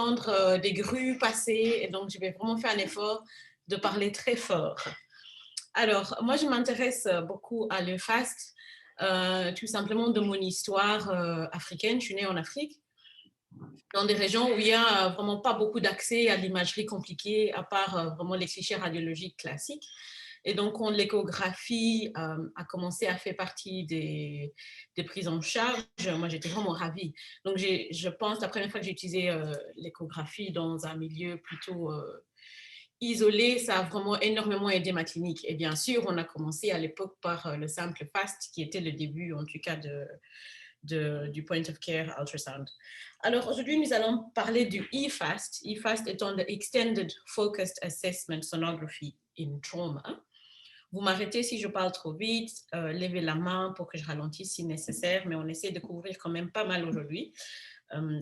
entendre des grues passer, et donc je vais vraiment faire un effort de parler très fort. Alors, moi, je m'intéresse beaucoup à le fast, tout simplement de mon histoire africaine. Je suis née en Afrique, dans des régions où il n'y a vraiment pas beaucoup d'accès à l'imagerie compliquée, à part vraiment les clichés radiologiques classiques. Et donc, quand l'échographie a commencé à faire partie des prises en charge, moi, j'étais vraiment ravie. Donc, je pense, la première fois que j'ai utilisé l'échographie dans un milieu plutôt isolé, ça a vraiment énormément aidé ma clinique. Et bien sûr, on a commencé à l'époque par le simple FAST, qui était le début, en tout cas, du point of care ultrasound. Alors aujourd'hui, nous allons parler du EFAST. EFAST étant the Extended Focused Assessment Sonography in Trauma. Vous m'arrêtez si je parle trop vite, levez la main pour que je ralentisse si nécessaire, mais on essaie de couvrir quand même pas mal aujourd'hui.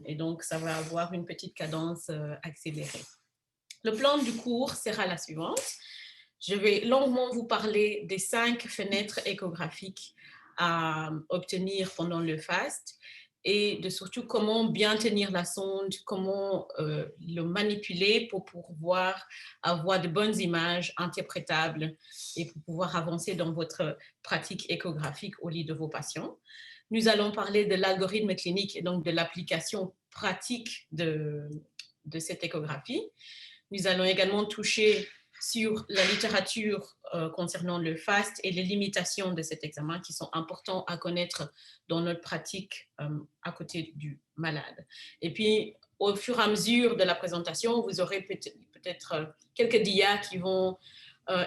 Et donc, ça va avoir une petite cadence accélérée. Le plan du cours sera la suivante. Je vais longuement vous parler des 5 fenêtres échographiques à obtenir pendant le FAST et de surtout comment bien tenir la sonde, comment le manipuler pour pouvoir avoir de bonnes images interprétables et pour pouvoir avancer dans votre pratique échographique au lit de vos patients. Nous allons parler de l'algorithme clinique et donc de l'application pratique de cette échographie. Nous allons également toucher sur la littérature concernant le FAST et les limitations de cet examen qui sont importants à connaître dans notre pratique à côté du malade. Et puis, au fur et à mesure de la présentation, vous aurez peut-être quelques dias qui vont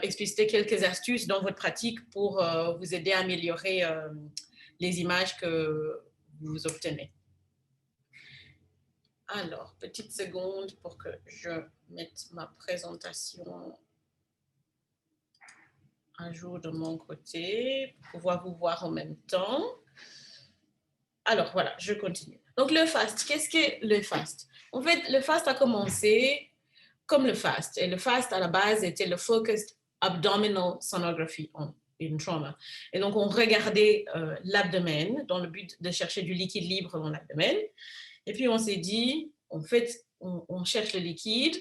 expliciter quelques astuces dans votre pratique pour vous aider à améliorer les images que vous obtenez. Alors, petite seconde pour que je mette ma présentation à jour de mon côté, pour pouvoir vous voir en même temps. Alors, voilà, je continue. Donc, le FAST, qu'est-ce que le FAST? En fait, le FAST a commencé comme le FAST. Et le FAST, à la base, était le Focused Abdominal Sonography in Trauma. Et donc, on regardait l'abdomen dans le but de chercher du liquide libre dans l'abdomen. Et puis, on s'est dit, en fait, on cherche le liquide,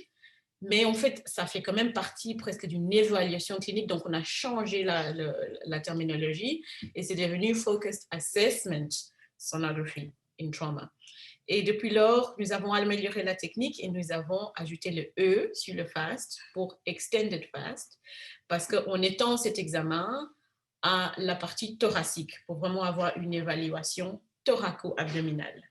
mais en fait, ça fait quand même partie presque d'une évaluation clinique. Donc, on a changé la terminologie et c'est devenu Focused Assessment Sonography in Trauma. Et depuis lors, nous avons amélioré la technique et nous avons ajouté le E sur le FAST pour Extended FAST parce qu'on étend cet examen à la partie thoracique pour vraiment avoir une évaluation thoraco-abdominale.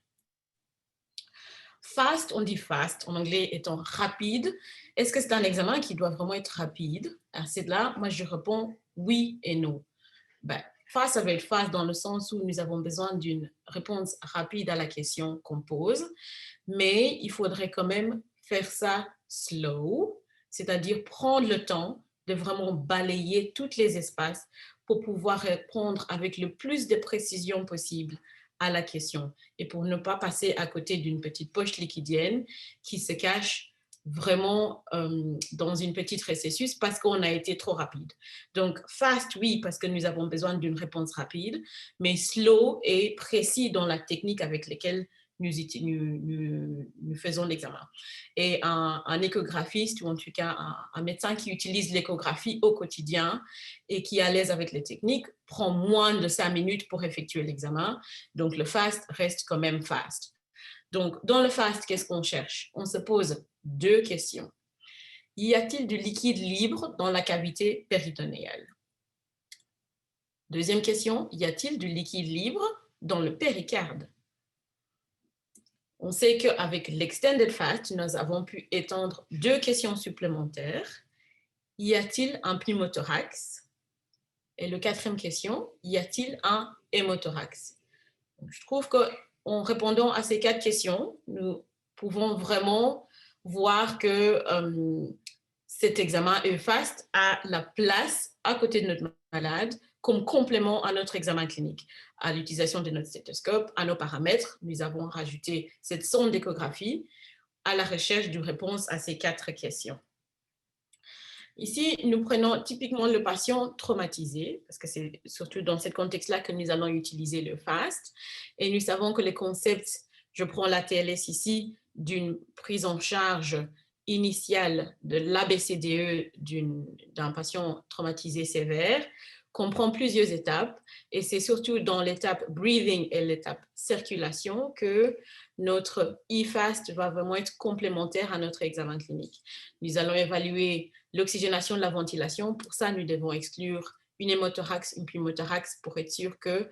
FAST, on dit FAST, en anglais étant rapide. Est-ce que c'est un examen qui doit vraiment être rapide? À c'est là, moi je réponds oui et non. Ben, FAST, ça va être FAST dans le sens où nous avons besoin d'une réponse rapide à la question qu'on pose, mais il faudrait quand même faire ça slow, c'est-à-dire prendre le temps de vraiment balayer tous les espaces pour pouvoir répondre avec le plus de précision possible à la question et pour ne pas passer à côté d'une petite poche liquidienne qui se cache vraiment dans une petite récessus parce qu'on a été trop rapide. Donc, fast, oui, parce que nous avons besoin d'une réponse rapide, mais slow et précis dans la technique avec laquelle nous faisons l'examen. Et un échographiste, ou en tout cas un médecin qui utilise l'échographie au quotidien et qui est à l'aise avec les techniques, prend moins de 5 minutes pour effectuer l'examen. Donc, le fast reste quand même fast. Donc, dans le fast, qu'est-ce qu'on cherche? On se pose 2 questions. Y a-t-il du liquide libre dans la cavité péritonéale? Deuxième question, y a-t-il du liquide libre dans le péricarde? On sait qu'avec l'extended fast, nous avons pu étendre 2 questions supplémentaires. Y a-t-il un pneumothorax? Et la 4e question, y a-t-il un hémothorax? Donc, je trouve qu'en répondant à ces 4 questions, nous pouvons vraiment voir que cet examen EFAST a la place à côté de notre malade comme complément à notre examen clinique. À l'utilisation de notre stéthoscope, à nos paramètres, nous avons rajouté cette sonde d'échographie à la recherche d'une réponse à ces 4 questions. Ici, nous prenons typiquement le patient traumatisé, parce que c'est surtout dans ce contexte-là que nous allons utiliser le FAST. Et nous savons que les concepts, je prends la TLS ici, d'une prise en charge initiale de l'ABCDE d'un patient traumatisé sévère comprend plusieurs étapes et c'est surtout dans l'étape breathing et l'étape circulation que notre e-FAST va vraiment être complémentaire à notre examen clinique. Nous allons évaluer l'oxygénation de la ventilation. Pour ça, nous devons exclure une hémothorax, une pneumothorax pour être sûr que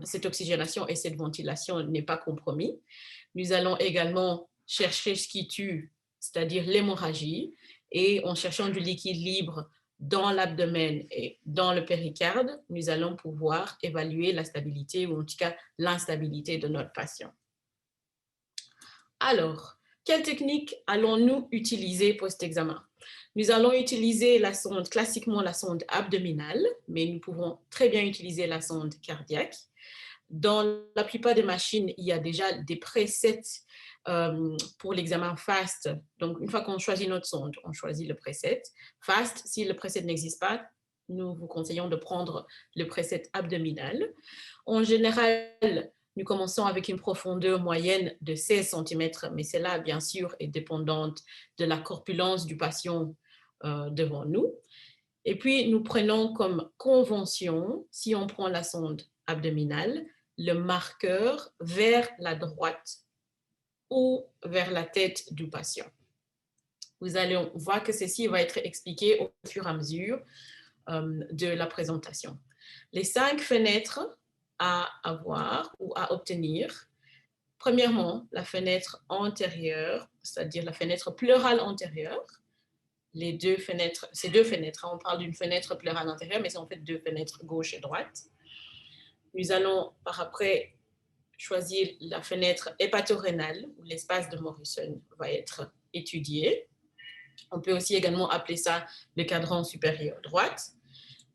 cette oxygénation et cette ventilation n'est pas compromis. Nous allons également chercher ce qui tue, c'est-à-dire l'hémorragie, et en cherchant du liquide libre dans l'abdomen et dans le péricarde, nous allons pouvoir évaluer la stabilité ou en tout cas l'instabilité de notre patient. Alors, quelle technique allons-nous utiliser pour cet examen? Nous allons utiliser la sonde, classiquement la sonde abdominale, mais nous pouvons très bien utiliser la sonde cardiaque. Dans la plupart des machines, il y a déjà des presets pour l'examen FAST. Donc, une fois qu'on choisit notre sonde, on choisit le preset FAST. Si le preset n'existe pas, nous vous conseillons de prendre le preset abdominal. En général, nous commençons avec une profondeur moyenne de 16 cm, mais cela, bien sûr, est dépendante de la corpulence du patient devant nous. Et puis, nous prenons comme convention, si on prend la sonde abdominale, le marqueur vers la droite ou vers la tête du patient. Vous allez voir que ceci va être expliqué au fur et à mesure de la présentation. Les 5 fenêtres à avoir ou à obtenir. Premièrement, la fenêtre antérieure, c'est-à-dire la fenêtre pleurale antérieure. Ces deux fenêtres, on parle d'une fenêtre pleurale antérieure, mais c'est en fait 2 fenêtres gauche et droite. Nous allons par après choisir la fenêtre hépatorénale, où l'espace de Morrison va être étudié. On peut aussi également appeler ça le cadran supérieur droite.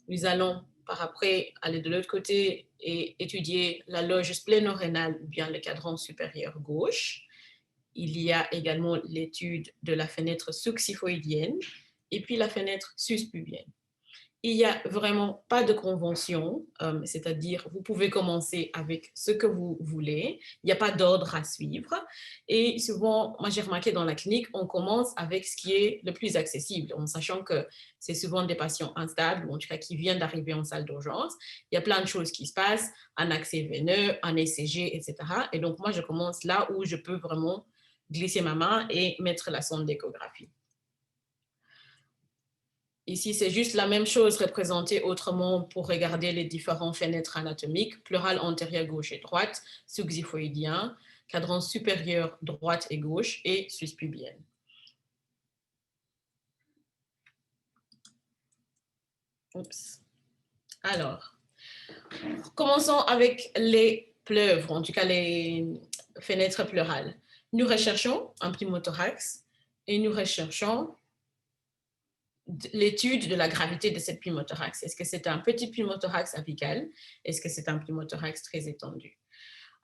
Nous allons par après aller de l'autre côté et étudier la loge splénorénale ou bien le cadran supérieur gauche. Il y a également l'étude de la fenêtre succifoïdienne et puis la fenêtre suspubienne. Il n'y a vraiment pas de convention, c'est-à-dire vous pouvez commencer avec ce que vous voulez, il n'y a pas d'ordre à suivre. Et souvent, moi j'ai remarqué dans la clinique, on commence avec ce qui est le plus accessible, en sachant que c'est souvent des patients instables, ou en tout cas qui viennent d'arriver en salle d'urgence. Il y a plein de choses qui se passent, un accès veineux, un ECG, etc. Et donc moi je commence là où je peux vraiment glisser ma main et mettre la sonde d'échographie. Ici, c'est juste la même chose représentée autrement pour regarder les différentes fenêtres anatomiques, pleurale antérieure gauche et droite, succifoïdien, cadran supérieur droite et gauche et suspubienne. Oups. Alors, commençons avec les pleuves, en tout cas les fenêtres pleurales. Nous recherchons un pneumothorax et nous recherchons l'étude de la gravité de cette pneumothorax. Est-ce que c'est un petit pneumothorax apical? Est-ce que c'est un pneumothorax très étendu?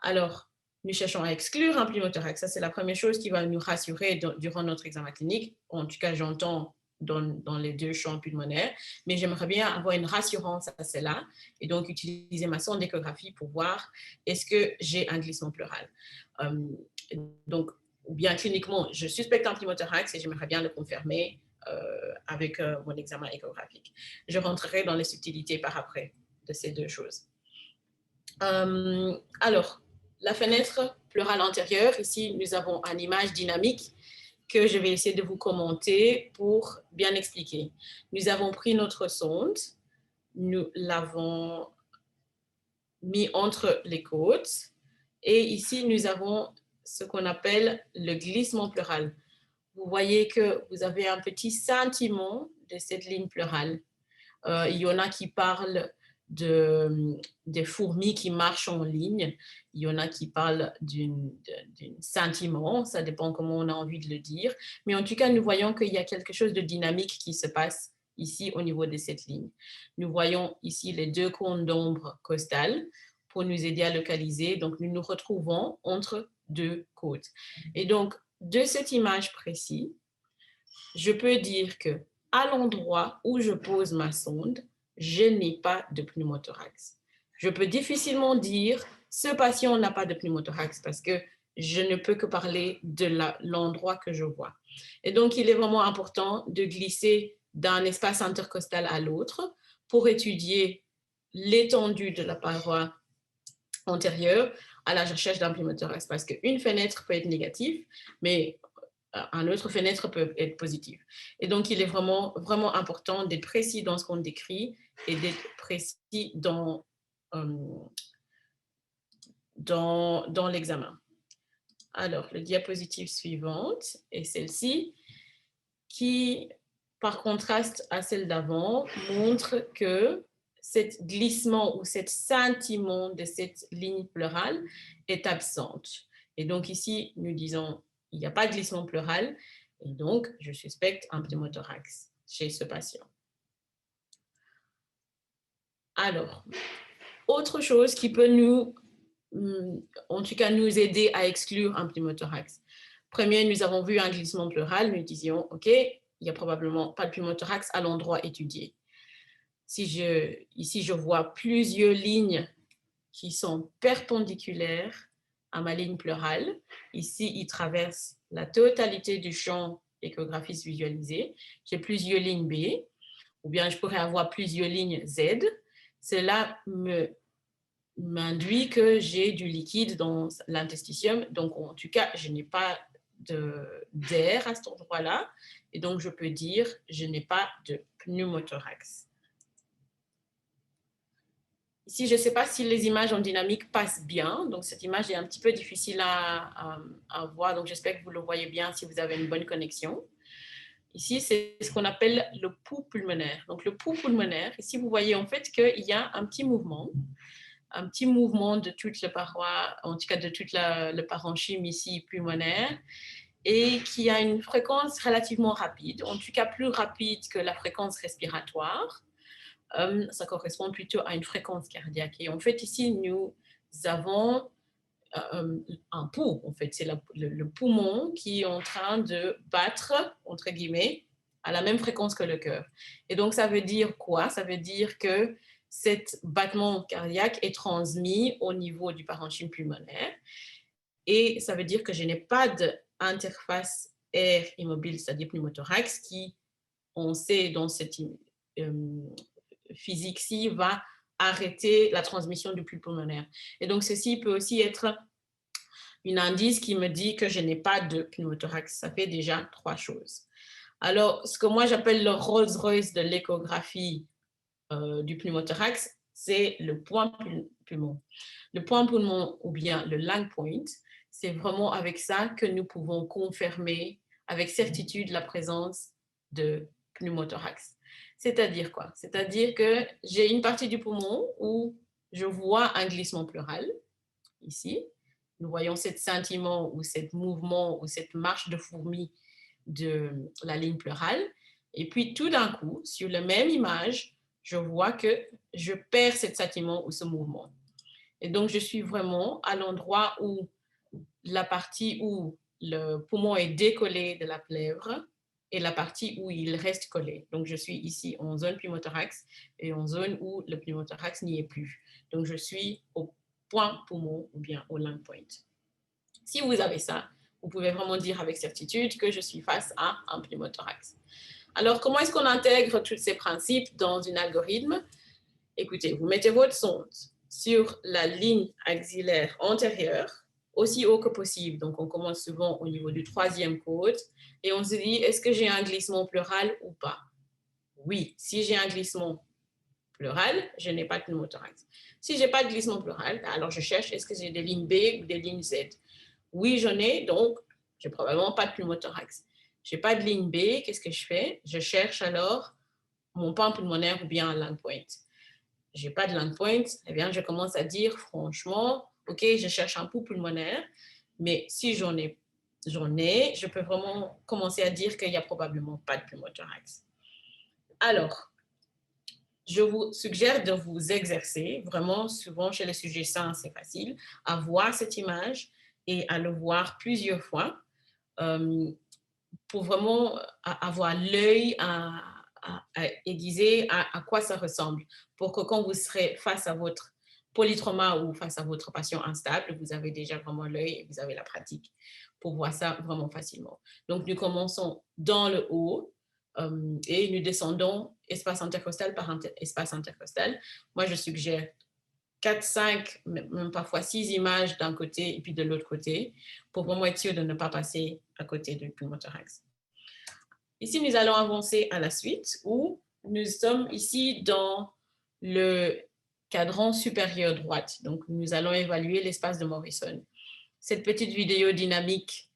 Alors, nous cherchons à exclure un pneumothorax. Ça, c'est la première chose qui va nous rassurer durant notre examen clinique. En tout cas, j'entends dans les 2 champs pulmonaires, mais j'aimerais bien avoir une rassurance à cela et donc utiliser ma sonde d'échographie pour voir est-ce que j'ai un glissement pleural. Donc, ou bien cliniquement, je suspecte un pneumothorax et j'aimerais bien le confirmer avec mon examen échographique. Je rentrerai dans les subtilités par après de ces 2 choses. Alors, la fenêtre pleurale antérieure, ici, nous avons une image dynamique que je vais essayer de vous commenter pour bien expliquer. Nous avons pris notre sonde, nous l'avons mis entre les côtes et ici, nous avons ce qu'on appelle le glissement pleural. Vous voyez que vous avez un petit scintillement de cette ligne pleurale. Il y en a qui parlent des fourmis qui marchent en ligne. Il y en a qui parlent d'un scintillement. Ça dépend comment on a envie de le dire. Mais en tout cas, nous voyons qu'il y a quelque chose de dynamique qui se passe ici au niveau de cette ligne. Nous voyons ici les 2 cônes d'ombre costales pour nous aider à localiser. Donc, nous nous retrouvons entre 2 côtes. Et donc, de cette image précise, je peux dire que à l'endroit où je pose ma sonde, je n'ai pas de pneumothorax. Je peux difficilement dire ce patient n'a pas de pneumothorax parce que je ne peux que parler de l'endroit que je vois. Et donc, il est vraiment important de glisser d'un espace intercostal à l'autre pour étudier l'étendue de la paroi antérieure à la recherche d'un pneumothorax. Parce qu'une fenêtre peut être négative, mais un autre fenêtre peut être positive. Et donc, il est vraiment, vraiment important d'être précis dans ce qu'on décrit et d'être précis dans l'examen. Alors, la diapositive suivante est celle-ci, qui, par contraste à celle d'avant, montre que cet glissement ou cet scintillement de cette ligne pleurale est absente. Et donc ici, nous disons, il n'y a pas de glissement pleural, et donc je suspecte un pneumothorax chez ce patient. Alors, autre chose qui peut nous, en tout cas, nous aider à exclure un pneumothorax. Premier, nous avons vu un glissement pleural, nous disions, OK, il n'y a probablement pas de pneumothorax à l'endroit étudié. Ici, je vois plusieurs lignes qui sont perpendiculaires à ma ligne pleurale. Ici, ils traversent la totalité du champ échographiste visualisé. J'ai plusieurs lignes B, ou bien je pourrais avoir plusieurs lignes Z. Cela m'induit que j'ai du liquide dans l'interstitium. Donc, en tout cas, je n'ai pas d'air à cet endroit-là. Et donc, je peux dire, je n'ai pas de pneumothorax. Ici, je ne sais pas si les images en dynamique passent bien. Donc, cette image est un petit peu difficile à voir. Donc, j'espère que vous le voyez bien si vous avez une bonne connexion. Ici, c'est ce qu'on appelle le pouls pulmonaire. Donc, le pouls pulmonaire, ici, vous voyez en fait qu'il y a un petit mouvement de toute la paroi, en tout cas de toute le parenchyme ici pulmonaire, et qui a une fréquence relativement rapide, en tout cas plus rapide que la fréquence respiratoire. Ça correspond plutôt à une fréquence cardiaque. Et en fait, ici, nous avons un pouls, en fait. C'est le poumon qui est en train de battre, entre guillemets, à la même fréquence que le cœur. Et donc, ça veut dire quoi? Ça veut dire que cet battement cardiaque est transmis au niveau du parenchyme pulmonaire. Et ça veut dire que je n'ai pas d'interface air immobile, c'est-à-dire pneumothorax, qui, on sait dans cette physique-ci, va arrêter la transmission du flux pulmonaire. Et donc, ceci peut aussi être un indice qui me dit que je n'ai pas de pneumothorax. Ça fait déjà 3 choses. Alors, ce que moi j'appelle le Rolls-Royce de l'échographie du pneumothorax, c'est le point poumon. Le point poumon ou bien le lung point, c'est vraiment avec ça que nous pouvons confirmer avec certitude la présence de pneumothorax. C'est-à-dire quoi? C'est-à-dire que j'ai une partie du poumon où je vois un glissement pleural, ici. Nous voyons cet scintillement ou cet mouvement ou cette marche de fourmi de la ligne pleurale. Et puis tout d'un coup, sur la même image, je vois que je perds cet scintillement ou ce mouvement. Et donc, je suis vraiment à l'endroit où la partie où le poumon est décollé de la plèvre et la partie où il reste collé. Donc, je suis ici en zone pneumothorax et en zone où le pneumothorax n'y est plus. Donc, je suis au point poumon ou bien au lung point. Si vous avez ça, vous pouvez vraiment dire avec certitude que je suis face à un pneumothorax. Alors, comment est-ce qu'on intègre tous ces principes dans un algorithme? Écoutez, vous mettez votre sonde sur la ligne axillaire antérieure, aussi haut que possible. Donc, on commence souvent au niveau du 3e côte et on se dit, est-ce que j'ai un glissement pleural ou pas? Oui, si j'ai un glissement pleural, je n'ai pas de pneumothorax. Si je n'ai pas de glissement pleural, alors je cherche, est-ce que j'ai des lignes B ou des lignes Z? Oui, j'en ai, donc je n'ai probablement pas de pneumothorax. Je n'ai pas de ligne B, qu'est-ce que je fais? Je cherche alors mon pan pulmonaire ou bien un lung point. Je n'ai pas de lung point, eh bien, je commence à dire franchement, OK, je cherche un pouls pulmonaire, mais si j'en ai, je peux vraiment commencer à dire qu'il n'y a probablement pas de pneumothorax. Alors, je vous suggère de vous exercer, vraiment souvent chez les sujets sains, c'est facile, à voir cette image et à le voir plusieurs fois pour vraiment avoir l'œil à aiguiser à quoi ça ressemble, pour que quand vous serez face à votre polytrauma ou face à votre patient instable, vous avez déjà vraiment l'œil et vous avez la pratique pour voir ça vraiment facilement. Donc, nous commençons dans le haut et nous descendons espace intercostal par espace intercostal. Moi, je suggère 4, 5, même parfois 6 images d'un côté et puis de l'autre côté pour vraiment être sûr de ne pas passer à côté du pneumothorax. Ici, nous allons avancer à la suite où nous sommes ici dans le cadran supérieur droite. Donc, nous allons évaluer l'espace de Morrison. Cette petite vidéo dynamique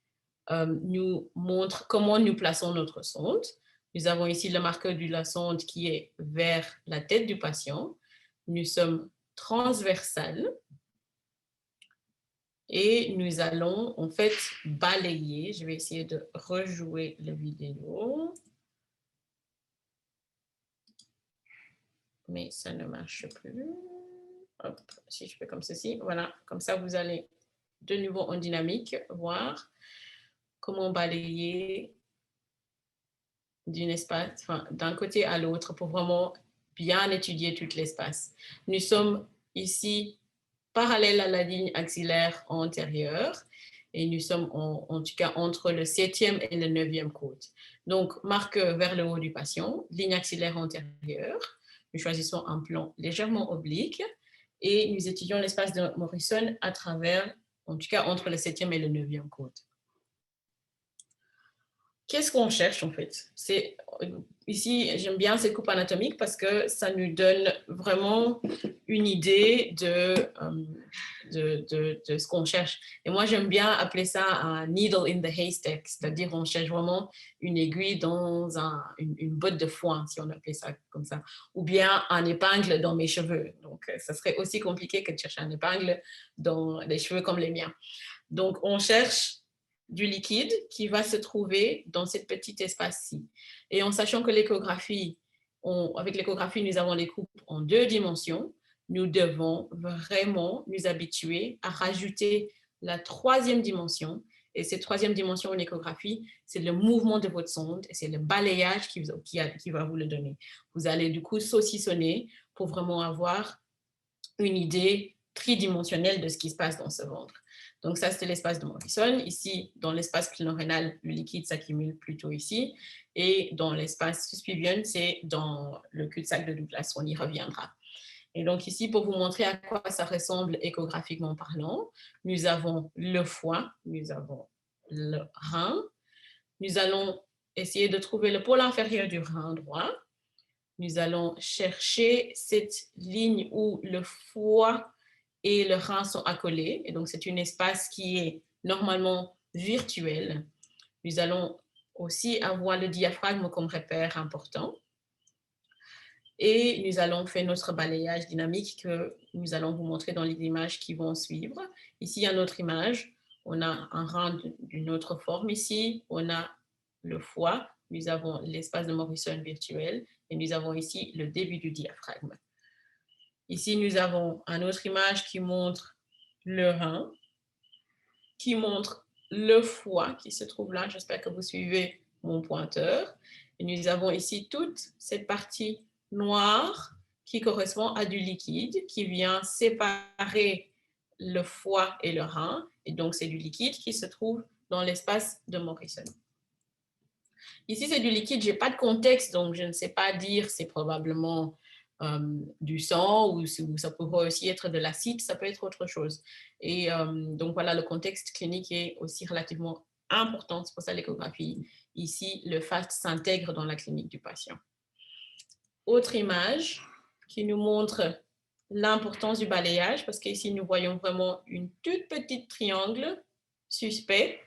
nous montre comment nous plaçons notre sonde. Nous avons ici le marqueur de la sonde qui est vers la tête du patient. Nous sommes transversal et nous allons en fait balayer. Je vais essayer de rejouer la vidéo. Mais ça ne marche plus. Hop, si je fais comme ceci, voilà, comme ça vous allez de nouveau en dynamique voir comment balayer d'un côté à l'autre pour vraiment bien étudier tout l'espace. Nous sommes ici parallèles à la ligne axillaire antérieure et nous sommes en tout cas entre le 7e et le 9e côte. Donc, marqueur vers le haut du patient, ligne axillaire antérieure. Nous choisissons un plan légèrement oblique et nous étudions l'espace de Morrison à travers, en tout cas entre le 7e et le 9e côte. Qu'est-ce qu'on cherche en fait? Ici, j'aime bien cette coupe anatomique parce que ça nous donne vraiment une idée de ce qu'on cherche. Et moi, j'aime bien appeler ça un needle in the haystack, c'est-à-dire on cherche vraiment une aiguille dans une botte de foin, si on appelait ça comme ça, ou bien un épingle dans mes cheveux. Donc, ça serait aussi compliqué que de chercher un épingle dans les cheveux comme les miens. Donc, on cherche du liquide qui va se trouver dans cette petite espace-ci. Et en sachant que l'échographie, avec l'échographie, nous avons les coupes en 2 dimensions, nous devons vraiment nous habituer à rajouter la 3e dimension. Et cette 3e dimension en échographie, c'est le mouvement de votre sonde et c'est le balayage qui va vous le donner. Vous allez du coup saucissonner pour vraiment avoir une idée tridimensionnelle de ce qui se passe dans ce ventre. Donc ça, c'était l'espace de Morrison. Ici, dans l'espace clinorénal, le liquide s'accumule plutôt ici. Et dans l'espace suspivien, c'est dans le cul-de-sac de Douglas. On y reviendra. Et donc ici, pour vous montrer à quoi ça ressemble échographiquement parlant, nous avons le foie, nous avons le rein. Nous allons essayer de trouver le pôle inférieur du rein droit. Nous allons chercher cette ligne où le foie et le rein sont accolés. Et donc, c'est un espace qui est normalement virtuel. Nous allons aussi avoir le diaphragme comme repère important. Et nous allons faire notre balayage dynamique que nous allons vous montrer dans les images qui vont suivre. Ici, il y a notre image. On a un rein d'une autre forme ici. On a le foie. Nous avons l'espace de Morrison virtuel. Et nous avons ici le début du diaphragme. Ici, nous avons une autre image qui montre le rein, qui montre le foie qui se trouve là. J'espère que vous suivez mon pointeur. Et nous avons ici toute cette partie noire qui correspond à du liquide qui vient séparer le foie et le rein. Et donc, c'est du liquide qui se trouve dans l'espace de Morrison. Ici, c'est du liquide. Je n'ai pas de contexte, donc je ne sais pas dire c'est probablement du sang ou ça pourrait aussi être de l'acide, ça peut être autre chose. Et donc voilà, le contexte clinique est aussi relativement important. C'est pour ça l'échographie. Ici, le FAST s'intègre dans la clinique du patient. Autre image qui nous montre l'importance du balayage, parce qu'ici, nous voyons vraiment une toute petite triangle suspect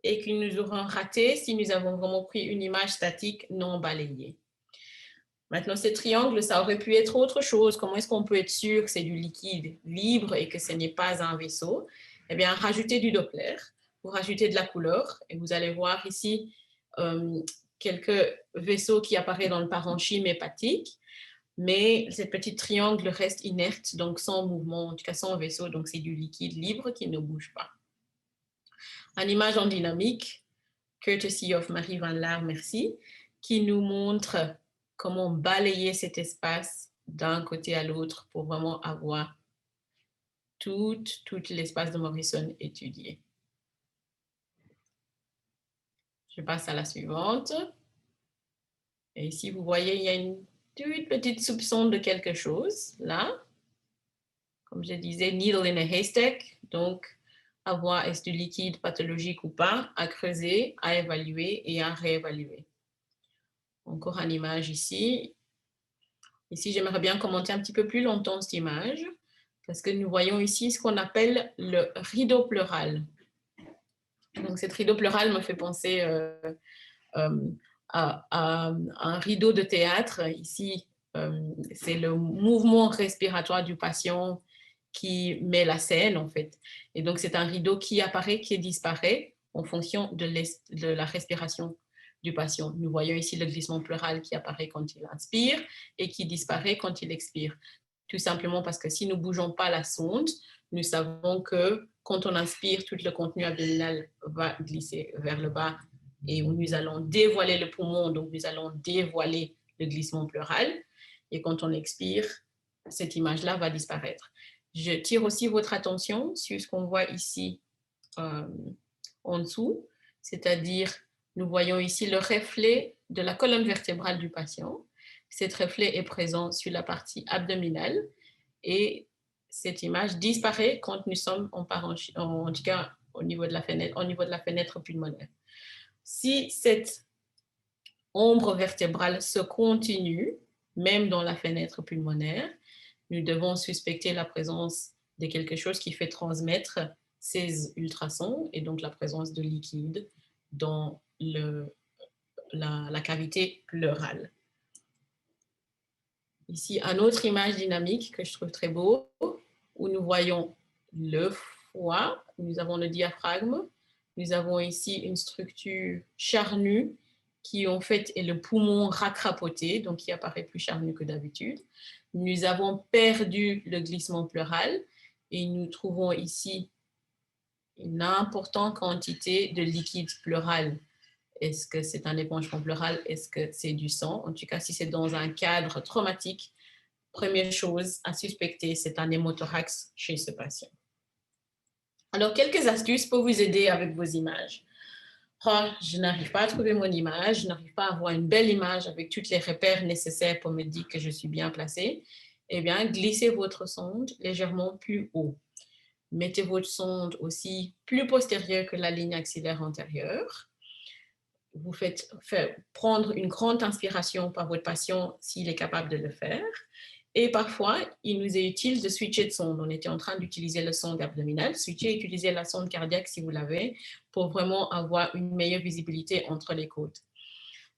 et que nous aurons raté si nous avons vraiment pris une image statique non balayée. Maintenant, ce triangle, ça aurait pu être autre chose. Comment est-ce qu'on peut être sûr que c'est du liquide libre et que ce n'est pas un vaisseau? Eh bien, rajoutez du Doppler, vous rajoutez de la couleur et vous allez voir ici quelques vaisseaux qui apparaissent dans le parenchyme hépatique, mais cette petite triangle reste inerte, donc sans mouvement, en tout cas sans vaisseau, donc c'est du liquide libre qui ne bouge pas. Une image en dynamique, courtesy of Marie Van Laar, merci, qui nous montre comment balayer cet espace d'un côté à l'autre pour vraiment avoir tout l'espace de Morrison étudié. Je passe à la suivante. Et ici, vous voyez, il y a une toute petite soupçon de quelque chose, là. Comme je disais, needle in a haystack. Donc, à voir est-ce du liquide pathologique ou pas, à creuser, à évaluer et à réévaluer. Encore une image ici. Ici, j'aimerais bien commenter un petit peu plus longtemps cette image, parce que nous voyons ici ce qu'on appelle le rideau pleural. Donc, cette rideau pleural me fait penser à un rideau de théâtre. Ici, c'est le mouvement respiratoire du patient qui met la scène, en fait. Et donc, c'est un rideau qui apparaît, qui disparaît en fonction de la respiration du patient. Nous voyons ici le glissement pleural qui apparaît quand il inspire et qui disparaît quand il expire. Tout simplement parce que si nous ne bougeons pas la sonde, nous savons que quand on inspire, tout le contenu abdominal va glisser vers le bas et où nous allons dévoiler le poumon, donc nous allons dévoiler le glissement pleural. Et quand on expire, cette image-là va disparaître. Je tire aussi votre attention sur ce qu'on voit ici en dessous, c'est-à-dire nous voyons ici le reflet de la colonne vertébrale du patient. Cet reflet est présent sur la partie abdominale et cette image disparaît quand nous sommes en tout cas au niveau de la fenêtre pulmonaire. Si cette ombre vertébrale se continue, même dans la fenêtre pulmonaire, nous devons suspecter la présence de quelque chose qui fait transmettre ces ultrasons et donc la présence de liquide dans la cavité pleurale. Ici, une autre image dynamique que je trouve très beau, où nous voyons le foie, nous avons le diaphragme, nous avons ici une structure charnue qui en fait est le poumon racrapoté, donc qui apparaît plus charnu que d'habitude. Nous avons perdu le glissement pleural et nous trouvons ici une importante quantité de liquide pleural. Est-ce que c'est un épongement pleural? Est-ce que c'est du sang? En tout cas, si c'est dans un cadre traumatique, première chose à suspecter, c'est un hémothorax chez ce patient. Alors, quelques astuces pour vous aider avec vos images. Oh, je n'arrive pas à trouver mon image, je n'arrive pas à avoir une belle image avec tous les repères nécessaires pour me dire que je suis bien placée. Eh bien, glissez votre sonde légèrement plus haut. Mettez votre sonde aussi plus postérieure que la ligne axillaire antérieure. Vous faites prendre une grande inspiration par votre patient s'il est capable de le faire. Et parfois, il nous est utile de switcher de sonde. On était en train d'utiliser le sonde abdominal. Switcher, utiliser la sonde cardiaque si vous l'avez, pour vraiment avoir une meilleure visibilité entre les côtes.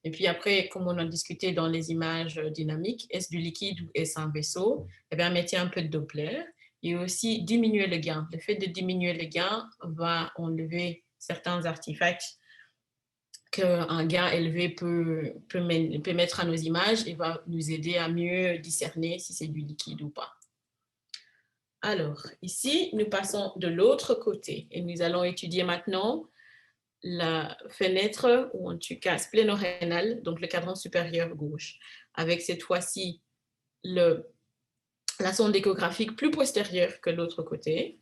Et puis après, comme on a discuté dans les images dynamiques, est-ce du liquide ou est-ce un vaisseau? Eh bien, mettez un peu de Doppler. Et aussi, diminuer le gain. Le fait de diminuer le gain va enlever certains artefacts qu'un gain élevé peut mettre à nos images et va nous aider à mieux discerner si c'est du liquide ou pas. Alors, ici, nous passons de l'autre côté et nous allons étudier maintenant la fenêtre, ou en tout cas splénorénale, donc le cadran supérieur gauche, avec cette fois-ci la sonde échographique plus postérieure que l'autre côté.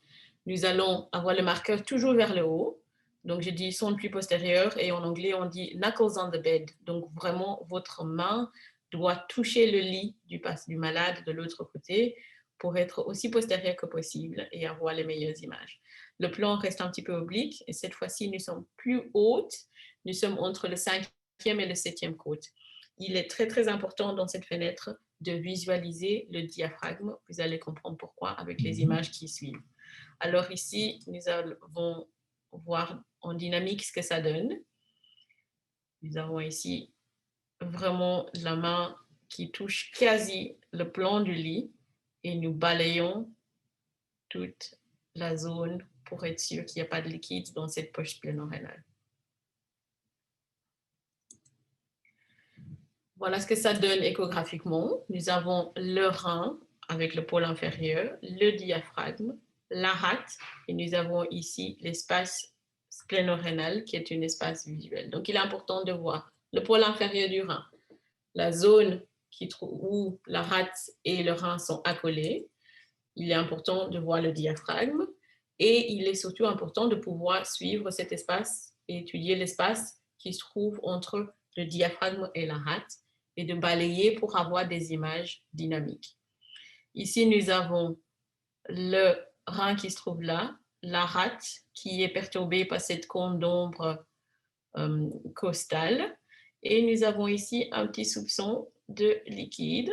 Nous allons avoir le marqueur toujours vers le haut. Donc, je dis sonde plus postérieure et en anglais, on dit knuckles on the bed. Donc, vraiment, votre main doit toucher le lit du malade de l'autre côté pour être aussi postérieure que possible et avoir les meilleures images. Le plan reste un petit peu oblique et cette fois-ci, nous sommes plus hautes. Nous sommes entre le 5e et le 7e côte. Il est très, très important dans cette fenêtre de visualiser le diaphragme. Vous allez comprendre pourquoi avec les images qui suivent. Alors ici, nous allons voir en dynamique ce que ça donne. Nous avons ici vraiment la main qui touche quasi le plan du lit et nous balayons toute la zone pour être sûr qu'il n'y a pas de liquide dans cette poche splénorénale. Voilà ce que ça donne échographiquement. Nous avons le rein avec le pôle inférieur, le diaphragme, la rate, et nous avons ici l'espace splénorénal qui est un espace visuel. Donc, il est important de voir le pôle inférieur du rein, la zone où la rate et le rein sont accolés. il est important de voir le diaphragme et il est surtout important de pouvoir suivre cet espace et étudier l'espace qui se trouve entre le diaphragme et la rate et de balayer pour avoir des images dynamiques. Ici, nous avons le rein qui se trouve là, la rate qui est perturbée par cette cône d'ombre costale. Et nous avons ici un petit soupçon de liquide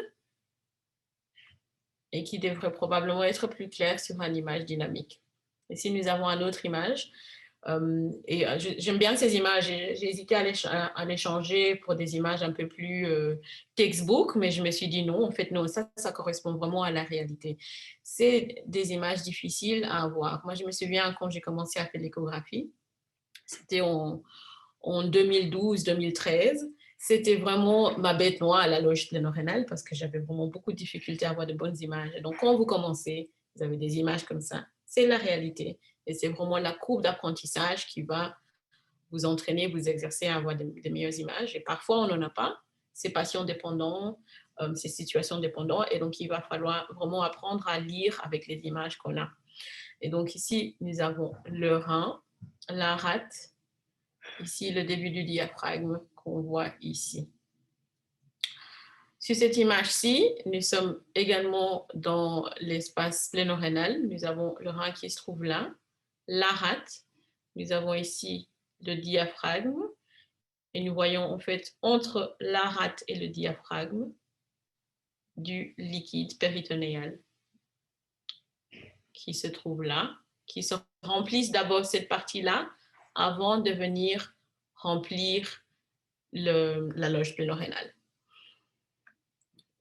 et qui devrait probablement être plus clair sur une image dynamique. Ici, nous avons une autre image. J'aime bien ces images. J'ai hésité à les changer pour des images un peu plus textbook, mais je me suis dit non, en fait, non, ça correspond vraiment à la réalité. C'est des images difficiles à avoir. Moi, je me souviens quand j'ai commencé à faire l'échographie, c'était en 2012-2013. C'était vraiment ma bête noire à la loge pléno-rénale parce que j'avais vraiment beaucoup de difficultés à avoir de bonnes images. Et donc, quand vous commencez, vous avez des images comme ça. C'est la réalité. Et c'est vraiment la courbe d'apprentissage qui va vous entraîner, vous exercer à avoir des meilleures images. Et parfois, on n'en a pas. C'est patient dépendant, c'est situation dépendant. Et donc, il va falloir vraiment apprendre à lire avec les images qu'on a. Et donc, ici, nous avons le rein, la rate, ici le début du diaphragme qu'on voit ici. Sur cette image-ci, nous sommes également dans l'espace pléno-rénal. Nous avons le rein qui se trouve là, la rate. Nous avons ici le diaphragme. Et nous voyons en fait entre la rate et le diaphragme du liquide péritonéal qui se trouve là, qui se remplissent d'abord cette partie-là avant de venir remplir la loge pléno-rénale.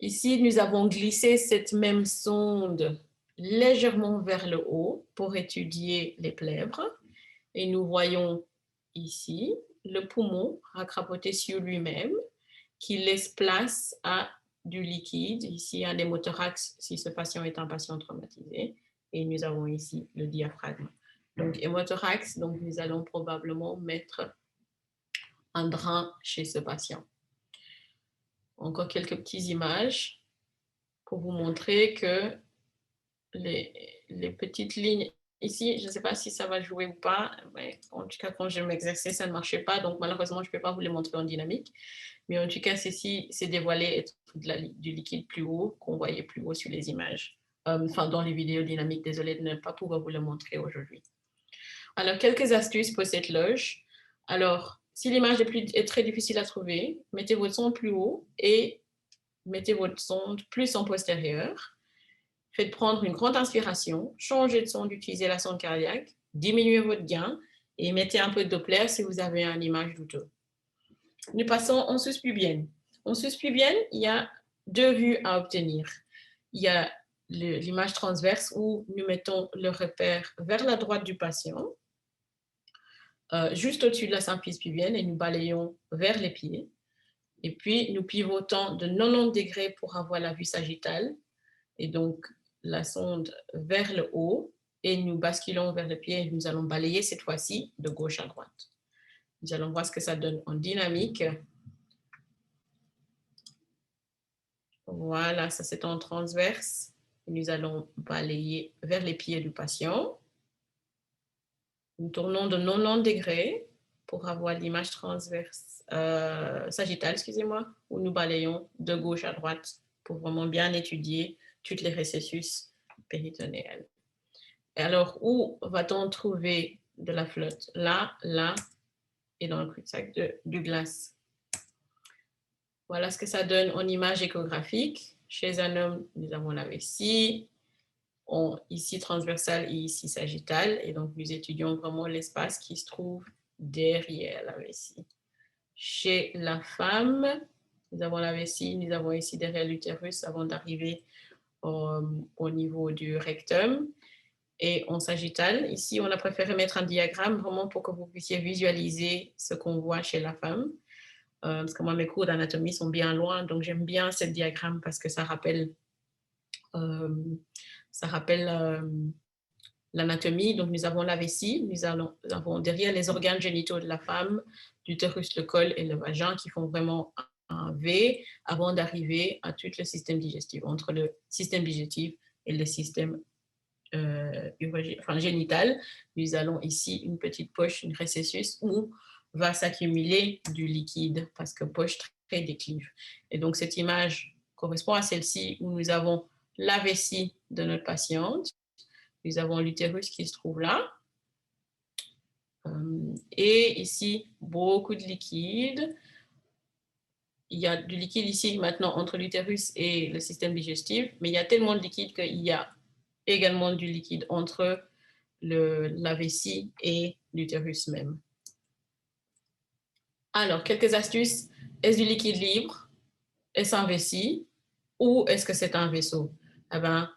Ici, nous avons glissé cette même sonde légèrement vers le haut pour étudier les plèvres. Et nous voyons ici le poumon racrapoté sur lui-même qui laisse place à du liquide. Ici, un hémothorax si ce patient est un patient traumatisé. Et nous avons ici le diaphragme. Donc, hémothorax, donc nous allons probablement mettre un drain chez ce patient. Encore quelques petites images pour vous montrer que les petites lignes ici, je ne sais pas si ça va jouer ou pas, mais en tout cas, quand je m'exerçais, ça ne marchait pas, donc malheureusement, je ne peux pas vous les montrer en dynamique. Mais en tout cas, ceci, c'est dévoilé du liquide plus haut, qu'on voyait plus haut sur les images. Enfin, dans les vidéos dynamiques, désolé de ne pas pouvoir vous le montrer aujourd'hui. Alors, quelques astuces pour cette loge. Alors, si l'image est très difficile à trouver, mettez votre sonde plus haut et mettez votre sonde plus en postérieur. Faites prendre une grande inspiration, changez de sonde, utilisez la sonde cardiaque, diminuez votre gain et mettez un peu de Doppler si vous avez une image douteuse. Nous passons en sus-pubienne. En sus-pubienne, il y a deux vues à obtenir. Il y a l'image transverse où nous mettons le repère vers la droite du patient, juste au-dessus de la symphyse pubienne, et nous balayons vers les pieds. Et puis, nous pivotons de 90 degrés pour avoir la vue sagittale. Et donc, la sonde vers le haut et nous basculons vers le pied et nous allons balayer cette fois-ci de gauche à droite. Nous allons voir ce que ça donne en dynamique. Voilà, ça c'est en transverse. Nous allons balayer vers les pieds du patient. Nous tournons de 90 degrés pour avoir l'image transverse, sagittale, excusez-moi, où nous balayons de gauche à droite pour vraiment bien étudier toutes les récessus péritonéales. Et alors, où va-t-on trouver de la flotte? Là, là, et dans le cul-de-sac du glace. Voilà ce que ça donne en image échographique. Chez un homme, nous avons la vessie, ici transversale et ici sagittale. Et donc, nous étudions vraiment l'espace qui se trouve derrière la vessie. Chez la femme, nous avons la vessie, nous avons ici derrière l'utérus avant d'arriver au niveau du rectum. Et en sagittal, ici, on a préféré mettre un diagramme vraiment pour que vous puissiez visualiser ce qu'on voit chez la femme. Parce que moi, mes cours d'anatomie sont bien loin, donc j'aime bien ce diagramme parce que ça rappelle l'anatomie. Donc, nous avons la vessie, nous avons derrière les organes génitaux de la femme, l'utérus, le col et le vagin qui font vraiment un V avant d'arriver à tout le système digestif, entre le système digestif et le système génitale, nous allons ici une petite poche, une récessus, où va s'accumuler du liquide, parce que poche très déclive. Et donc, cette image correspond à celle-ci, où nous avons la vessie de notre patiente, nous avons l'utérus qui se trouve là, et ici, beaucoup de liquide. Il y a du liquide ici maintenant entre l'utérus et le système digestif, mais il y a tellement de liquide qu'il y a également du liquide entre la vessie et l'utérus même. Alors, quelques astuces. Est-ce du liquide libre? Est-ce un vessie? Ou est-ce que c'est un vaisseau? Eh ben,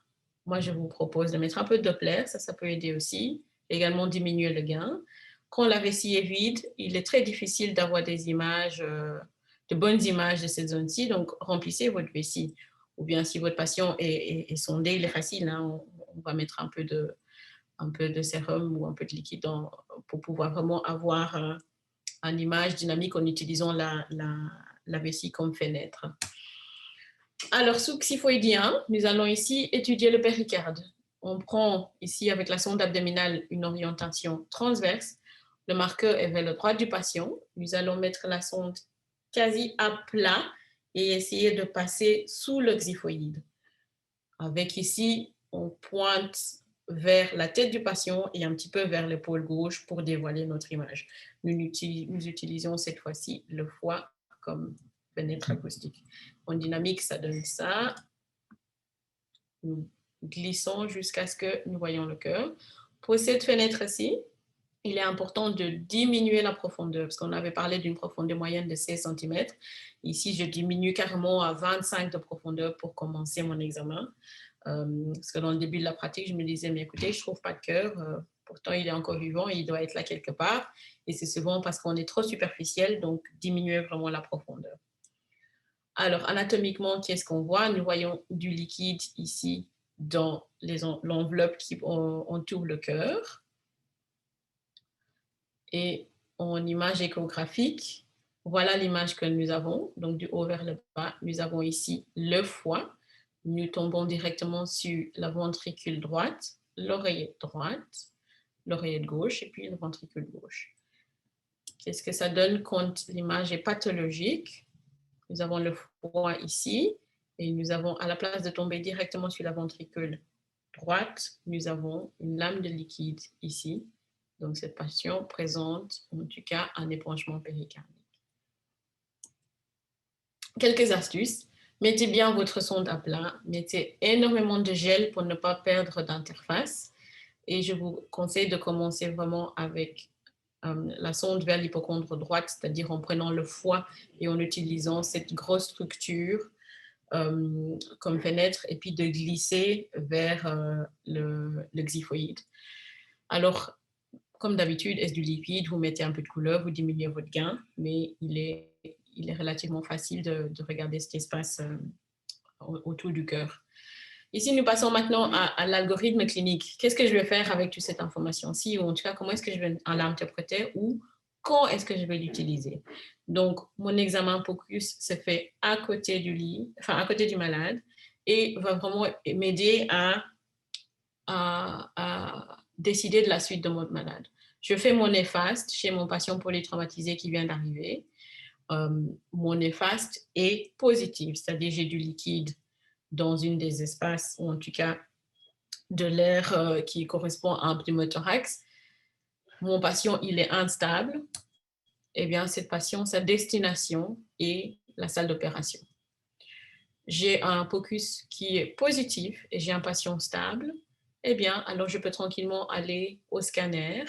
moi, je vous propose de mettre un peu de Doppler, ça peut aider aussi. Également diminuer le gain. Quand la vessie est vide, il est très difficile d'avoir des images, de bonnes images de cette zone-ci, donc remplissez votre vessie. Ou bien si votre patient est sondé, il est facile, hein, on va mettre un peu de sérum ou un peu de liquide pour pouvoir vraiment avoir une image dynamique en utilisant la vessie comme fenêtre. Alors, sous xyphoïdien, nous allons ici étudier le péricarde. On prend ici avec la sonde abdominale une orientation transverse. Le marqueur est vers la droite du patient. Nous allons mettre la sonde quasi à plat et essayer de passer sous le xyphoïde. Avec ici, on pointe vers la tête du patient et un petit peu vers l'épaule gauche pour dévoiler notre image. Nous utilisons cette fois-ci le foie comme fenêtre acoustique. En dynamique, ça donne ça. Nous glissons jusqu'à ce que nous voyons le cœur. Pour cette fenêtre-ci, il est important de diminuer la profondeur, parce qu'on avait parlé d'une profondeur moyenne de 16 cm. Ici, je diminue carrément à 25 de profondeur pour commencer mon examen. Parce que dans le début de la pratique, je me disais, mais écoutez, je ne trouve pas de cœur. Pourtant, il est encore vivant, il doit être là quelque part. Et c'est souvent parce qu'on est trop superficiel, donc diminuer vraiment la profondeur. Alors, anatomiquement, qu'est-ce qu'on voit? Nous voyons du liquide ici dans l'enveloppe qui entoure le cœur. Et en image échographique, voilà l'image que nous avons. Donc, du haut vers le bas, nous avons ici le foie. Nous tombons directement sur la ventricule droite, l'oreillette droite, l'oreillette gauche et puis le ventricule gauche. Qu'est-ce que ça donne quand l'image est pathologique? Nous avons le foie ici et nous avons, à la place de tomber directement sur la ventricule droite, nous avons une lame de liquide ici. Donc, cette patient présente, en tout cas, un épanchement péricardique. Quelques astuces. Mettez bien votre sonde à plat. Mettez énormément de gel pour ne pas perdre d'interface. Et je vous conseille de commencer vraiment avec la sonde vers l'hypochondre droite, c'est-à-dire en prenant le foie et en utilisant cette grosse structure comme fenêtre et puis de glisser vers le xyphoïde. Alors, comme d'habitude, est-ce du liquide, vous mettez un peu de couleur, vous diminuez votre gain, mais il est relativement facile de regarder cet espace autour du cœur. Ici, nous passons maintenant à l'algorithme clinique. Qu'est-ce que je vais faire avec toute cette information-ci, ou en tout cas, comment est-ce que je vais l'interpréter, ou quand est-ce que je vais l'utiliser? Donc, mon examen POCUS se fait à côté du lit, enfin à côté du malade, et va vraiment m'aider à décider de la suite de mon malade. Je fais mon néfaste chez mon patient polytraumatisé qui vient d'arriver. Mon néfaste est positif, c'est-à-dire j'ai du liquide dans une des espaces, ou en tout cas de l'air qui correspond à un pneumothorax. Mon patient, il est instable. Eh bien, cette patient, sa destination est la salle d'opération. J'ai un POCUS qui est positif et j'ai un patient stable. Eh bien, alors je peux tranquillement aller au scanner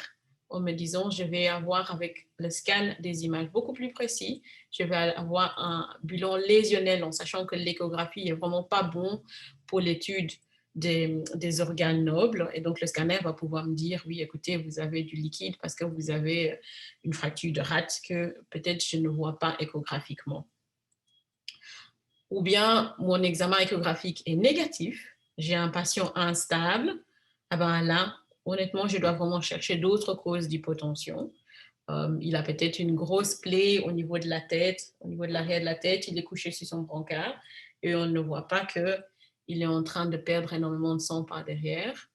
en me disant, je vais avoir avec le scan des images beaucoup plus précises. Je vais avoir un bilan lésionnel en sachant que l'échographie n'est vraiment pas bon pour l'étude des organes nobles. Et donc, le scanner va pouvoir me dire, oui, écoutez, vous avez du liquide parce que vous avez une fracture de rate que peut-être je ne vois pas échographiquement. Ou bien mon examen échographique est négatif, j'ai un patient instable, eh ben là, honnêtement, je dois vraiment chercher d'autres causes d'hypotension. Il a peut-être une grosse plaie au niveau de la tête, au niveau de l'arrière de la tête, il est couché sur son brancard et on ne voit pas qu'il est en train de perdre énormément de sang par derrière.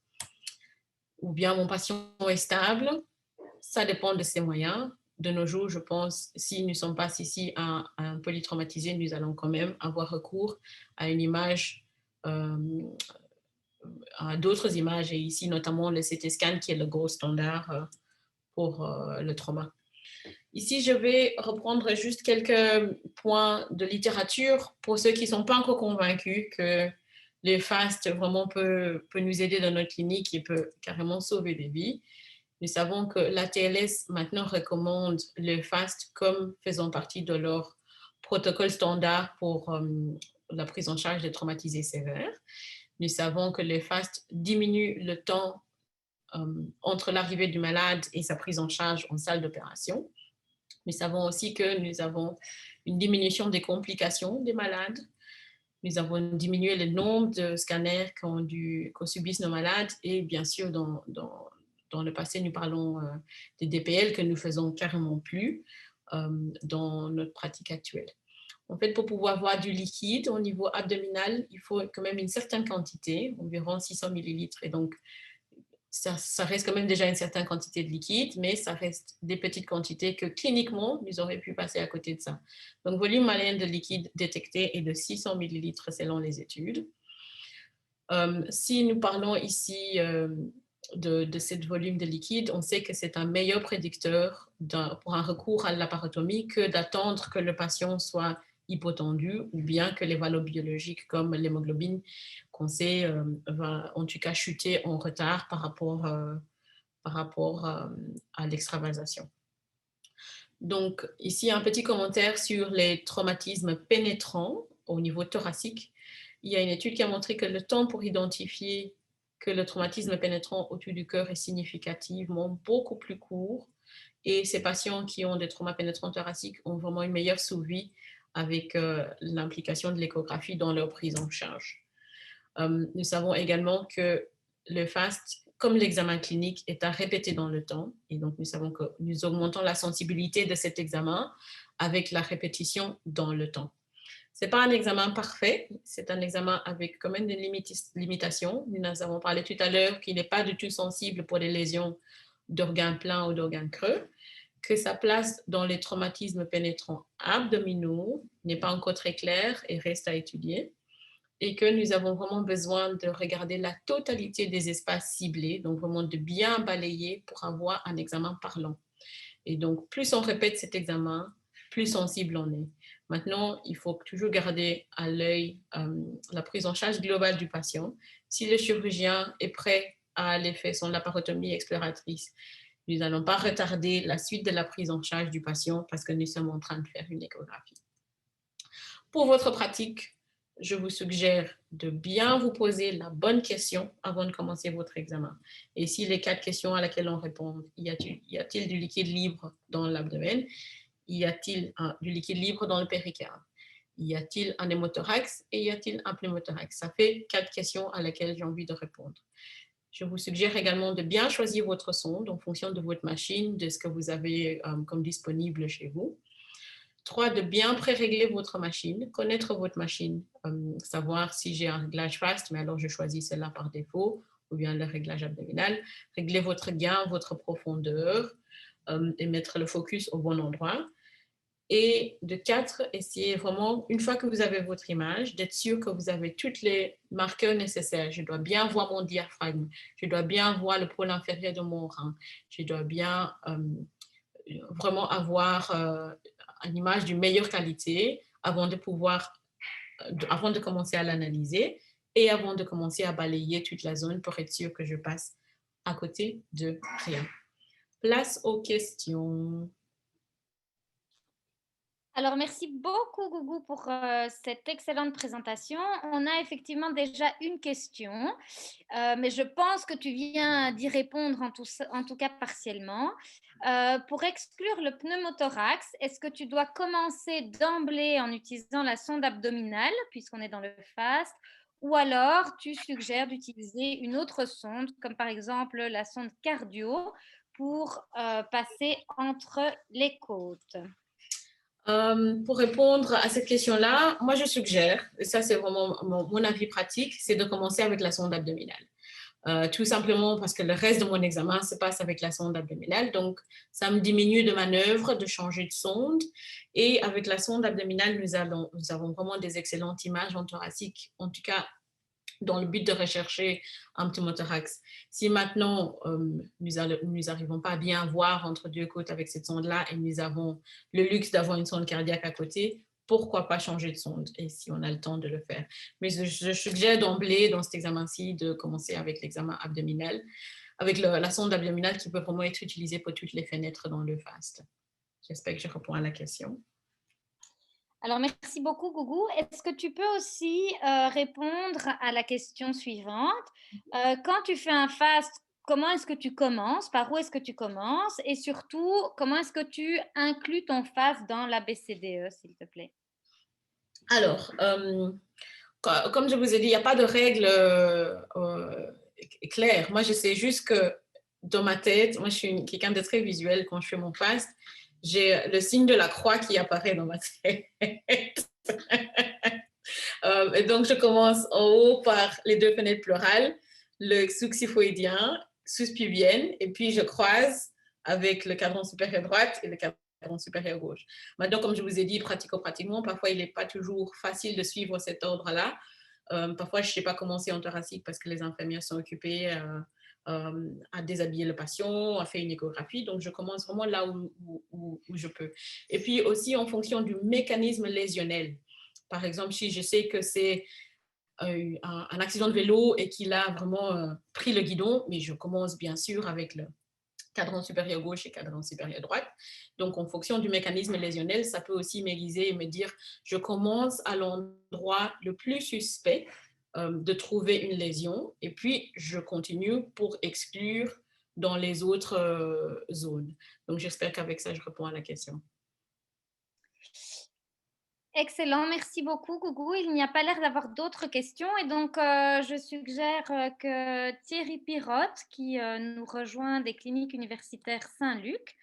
ou bien mon patient est stable. Ça dépend de ses moyens. De nos jours, je pense, si nous ne sommes pas ici un polytraumatisé, nous allons quand même avoir recours à une image, à d'autres images, et ici notamment le CT scan qui est le gros standard pour le trauma. Ici, je vais reprendre juste quelques points de littérature pour ceux qui ne sont pas encore convaincus que le FAST vraiment peut nous aider dans notre clinique et peut carrément sauver des vies. Nous savons que la TLS maintenant recommande le FAST comme faisant partie de leur protocole standard pour la prise en charge des traumatisés sévères. Nous savons que le FAST diminue le temps entre l'arrivée du malade et sa prise en charge en salle d'opération. Nous savons aussi que nous avons une diminution des complications des malades. Nous avons diminué le nombre de scanners qu'ont subissent nos malades, et bien sûr, dans le passé, nous parlons des DPL que nous faisons carrément plus dans notre pratique actuelle. En fait, pour pouvoir avoir du liquide au niveau abdominal, il faut quand même une certaine quantité, environ 600 millilitres. Et donc, ça reste quand même déjà une certaine quantité de liquide, mais ça reste des petites quantités que cliniquement, nous aurions pu passer à côté de ça. Donc, volume moyen de liquide détecté est de 600 millilitres selon les études. Si nous parlons ici de ce volume de liquide, on sait que c'est un meilleur prédicteur pour un recours à la laparotomie que d'attendre que le patient soit hypotendu, ou bien que les valeurs biologiques comme l'hémoglobine qu'on sait va en tout cas chuter en retard par rapport à l'extravasation. Donc ici un petit commentaire sur les traumatismes pénétrants au niveau thoracique. Il y a une étude qui a montré que le temps pour identifier que le traumatisme pénétrant au-dessus du cœur est significativement beaucoup plus court, et ces patients qui ont des traumas pénétrants thoraciques ont vraiment une meilleure survie avec l'implication de l'échographie dans leur prise en charge. Nous savons également que le FAST, comme l'examen clinique, est à répéter dans le temps, et donc nous savons que nous augmentons la sensibilité de cet examen avec la répétition dans le temps. Ce n'est pas un examen parfait, c'est un examen avec quand même des limitations. Nous avons parlé tout à l'heure qu'il n'est pas du tout sensible pour les lésions d'organes pleins ou d'organes creux, que sa place dans les traumatismes pénétrants abdominaux n'est pas encore très claire et reste à étudier, et que nous avons vraiment besoin de regarder la totalité des espaces ciblés, donc vraiment de bien balayer pour avoir un examen parlant. Et donc, plus on répète cet examen, plus sensible on est. Maintenant, il faut toujours garder à l'œil la prise en charge globale du patient. Si le chirurgien est prêt à aller faire son laparotomie exploratrice, nous n'allons pas retarder la suite de la prise en charge du patient parce que nous sommes en train de faire une échographie. Pour votre pratique, je vous suggère de bien vous poser la bonne question avant de commencer votre examen. Et si les 4 questions à laquelle on répond, y a-t-il du liquide libre dans l'abdomen? Y a-t-il du liquide libre dans le péricarde? Y a-t-il un hémothorax et y a-t-il un pneumothorax? Ça fait 4 questions à laquelle j'ai envie de répondre. Je vous suggère également de bien choisir votre sonde en fonction de votre machine, de ce que vous avez comme disponible chez vous. 3, de bien pré-régler votre machine, connaître votre machine, savoir si j'ai un réglage FAST, mais alors je choisis celle-là par défaut, ou bien le réglage abdominal. Régler votre gain, votre profondeur, et mettre le focus au bon endroit. Et de 4, essayez vraiment, une fois que vous avez votre image, d'être sûr que vous avez tous les marqueurs nécessaires. Je dois bien voir mon diaphragme, je dois bien voir le pôle inférieur de mon rein, je dois bien vraiment avoir une image d'une meilleure qualité avant de commencer à l'analyser et avant de commencer à balayer toute la zone pour être sûr que je passe à côté de rien. Place aux questions. Alors, merci beaucoup, Gougou, pour cette excellente présentation. On a effectivement déjà une question, mais je pense que tu viens d'y répondre en tout cas partiellement. Pour exclure le pneumothorax, est-ce que tu dois commencer d'emblée en utilisant la sonde abdominale, puisqu'on est dans le FAST, ou alors tu suggères d'utiliser une autre sonde, comme par exemple la sonde cardio, pour passer entre les côtes? Pour répondre à cette question-là, moi je suggère, et ça c'est vraiment mon avis pratique, c'est de commencer avec la sonde abdominale. tout simplement parce que le reste de mon examen se passe avec la sonde abdominale. Donc, ça me diminue de manœuvre de changer de sonde. Et avec la sonde abdominale, nous avons vraiment des excellentes images en thoracique, en tout cas dans le but de rechercher un pneumothorax. Si maintenant, nous n'arrivons pas à bien voir entre deux côtes avec cette sonde-là et nous avons le luxe d'avoir une sonde cardiaque à côté, pourquoi pas changer de sonde et si on a le temps de le faire. Mais je suggère d'emblée dans cet examen-ci de commencer avec l'examen abdominal, avec la sonde abdominale qui peut vraiment être utilisée pour toutes les fenêtres dans le FAST. J'espère que je réponds à la question. Alors, merci beaucoup, Gougou. Est-ce que tu peux aussi répondre à la question suivante? Quand tu fais un fast, comment est-ce que tu commences? Par où est-ce que tu commences? Et surtout, comment est-ce que tu inclus ton fast dans la BCDE, s'il te plaît? Alors, comme je vous ai dit, il n'y a pas de règle claire. Moi, je sais juste que dans ma tête, moi, je suis quelqu'un de très visuel quand je fais mon fast. J'ai le signe de la croix qui apparaît dans ma tête. Et donc, je commence en haut par les deux fenêtres pleurales, le succifoïdien, sus-pubienne, et puis je croise avec le cadran supérieur droite et le cadran supérieur gauche. Maintenant, comme je vous ai dit, pratico-pratiquement, parfois, il n'est pas toujours facile de suivre cet ordre-là. Parfois, je ne sais pas commencer en thoracique parce que les infirmières sont occupées à déshabiller le patient, à faire une échographie. Donc, je commence vraiment là où je peux. Et puis aussi en fonction du mécanisme lésionnel. Par exemple, si je sais que c'est un accident de vélo et qu'il a vraiment pris le guidon, mais je commence bien sûr avec le cadran supérieur gauche et cadran supérieur droite. Donc, en fonction du mécanisme lésionnel, ça peut aussi m'aiguiser et me dire, je commence à l'endroit le plus suspect de trouver une lésion et puis je continue pour exclure dans les autres zones. Donc, j'espère qu'avec ça, je réponds à la question. Excellent, merci beaucoup, Gougou. Il n'y a pas l'air d'avoir d'autres questions et donc je suggère que Thierry Pirotte, qui nous rejoint des cliniques universitaires Saint-Luc,